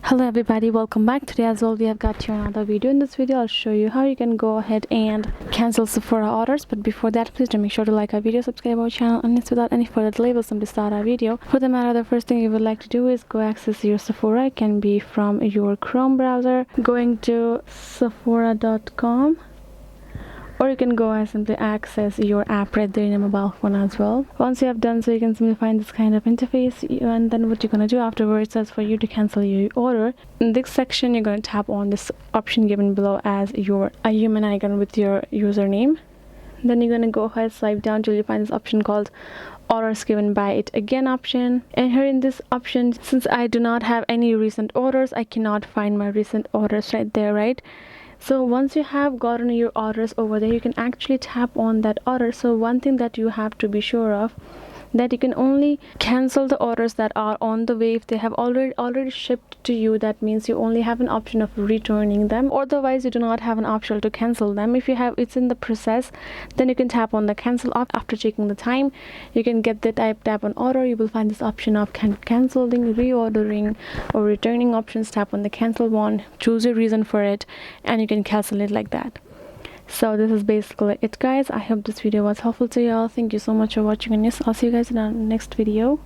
Hello everybody, welcome back. Today as well we have got here another video. In this video I'll show you how you can go ahead and cancel Sephora orders, but before that please do make sure to like our video, subscribe our channel, and it's without any further delay we'll simply start our video. For the matter, the first thing you would like to do is go access your Sephora. It can be from your Chrome browser, going to sephora.com, or you can go and simply access your app right there in your mobile phone as well. Once you have done so, you can simply find this kind of interface, and then what you're going to do afterwards is for you to cancel your order. In this section you're going to tap on this option given below as your human icon with your username. Then you're going to go ahead, swipe down till you find this option called orders given by it again option, and here in this option, since I do not have any recent orders, I cannot find my recent orders right there, right? So once you have gotten your orders over there, you can actually tap on that order. So one thing that you have to be sure of, that you can only cancel the orders that are on the way if they have already shipped to you. That means you only have an option of returning them, or otherwise you do not have an option to cancel them. If you have it's in the process, then you can tap on the cancel option. After checking the time, you can get the tap on order. You will find this option of canceling, reordering, or returning options. Tap on the cancel one, choose a reason for it, and you can cancel it like that. So this is basically it, guys. I hope this video was helpful to you all. Thank you so much for watching, and yes, I'll see you guys in our next video.